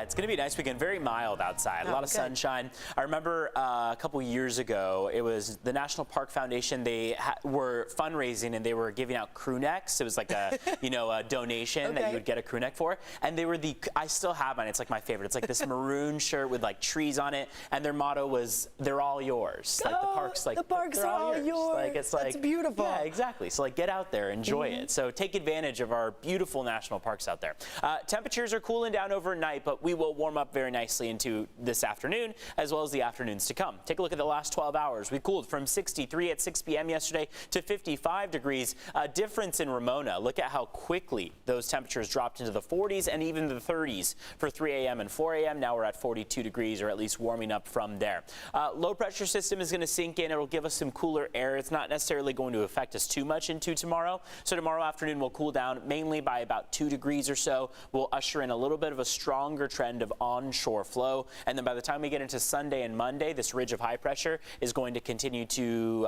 it's going to be a nice weekend. Very mild outside. A lot of sunshine. I remember a couple years ago, it was the National Park Foundation. They were fundraising and they were giving out crew necks. It was like a, a donation that you would get a crew neck for. And they were I still have mine. It's like my favorite. It's like this maroon shirt with like trees on it. And their motto was, "They're all yours." Like the parks, like the parks are all yours. Like it's That's beautiful. Yeah, exactly. So like get out there, enjoy it. So take advantage of our beautiful national parks out there. Temperatures are cooling down overnight, but we will warm up very nicely into this afternoon as well as the afternoons to come. Take a look at the last 12 hours. We cooled from 63 at 6 p.m. yesterday to 55 degrees. A difference in Ramona. Look at how quickly those temperatures dropped into the 40s and even the 30s for 3 a.m. and 4 a.m. Now we're at 42 degrees, or at least warming up from there. Low pressure system is going to sink in. It'll give us some cooler air. It's not necessarily going to affect us too much into tomorrow. So tomorrow afternoon we'll cool down mainly by about 2 degrees or so. We'll usher in a little bit of a stronger trend of onshore flow. And then by the time we get into Sunday and Monday, this ridge of high pressure is going to continue to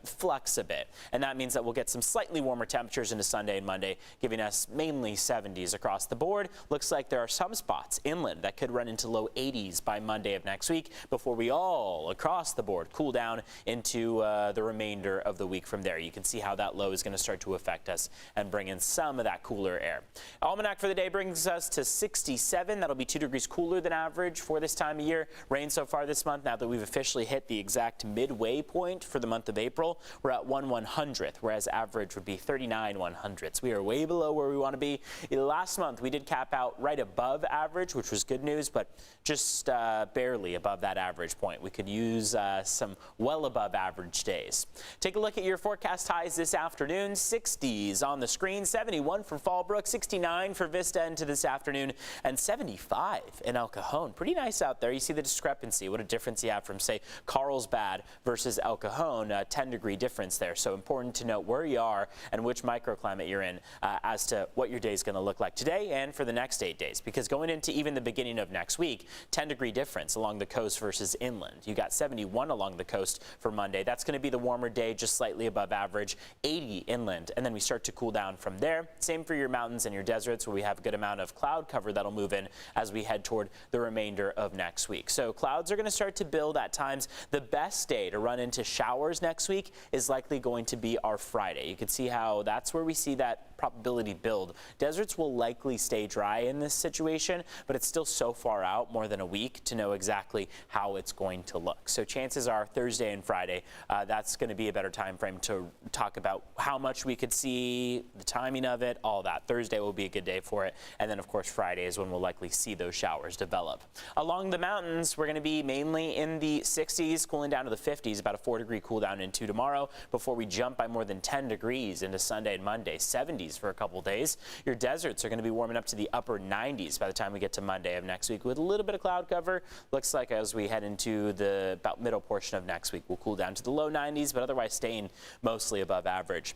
flux a bit. And that means that we'll get some slightly warmer temperatures into Sunday and Monday, giving us mainly 70s across the board. Looks like there are some spots inland that could run into low 80s by Monday of next week before we all across the board cool down into the remainder of the week from there. You can see how that low is going to start to affect us and bring in some of that cooler air. Almanac for the day brings us to 67. That'll be 2 degrees cooler than average for this time of year. Rain so far this month, now that we've officially hit the exact midway point for the month of April, we're at 1/100th, whereas average would be 39/100ths. We are way below where we want to be. Last month, we did cap out right above average, which was good news, but just barely above that average point. We could use some well above average days. Take a look at your forecast highs this afternoon. 60s on the screen, 71 for Fallbrook, 69 for Vista into this afternoon, and 75 in El Cajon. Pretty nice out there. You see the discrepancy, what a difference you have from, say, Carlsbad versus El Cajon, a 10-degree difference there. So important to note where you are and which microclimate you're in as to what your day is going to look like today and for the next 8 days. Because going into even the beginning of next week, 10-degree difference along the coast versus inland. You got 71 along the coast for Monday. That's going to be the warmer day, just slightly above average, 80 inland, and then we start to cool down from there. Same for your mountains and your deserts, where we have a good amount of cloud cover that'll move in as we head toward the remainder of next week. So clouds are going to start to build at times. The best day to run into showers next week is likely going to be our Friday. You can see how that's where we see that probability build. Deserts will likely stay dry in this situation, but it's still so far out, more than a week, to know exactly how it's going to look. So chances are Thursday and Friday, that's going to be a better time frame to talk about how much we could see, the timing of it, all that. Thursday will be a good day for it. And then, of course, Friday is when we'll likely see those showers develop. Along the mountains, we're going to be mainly in the 60s, cooling down to the 50s, about a 4-degree cool down into tomorrow before we jump by more than 10 degrees into Sunday and Monday, 70s for a couple days. Your deserts are going to be warming up to the upper 90s by the time we get to Monday of next week with a little bit of cloud cover. Looks like as we head into the about middle portion of next week, we'll cool down to the low 90s, but otherwise staying mostly above average.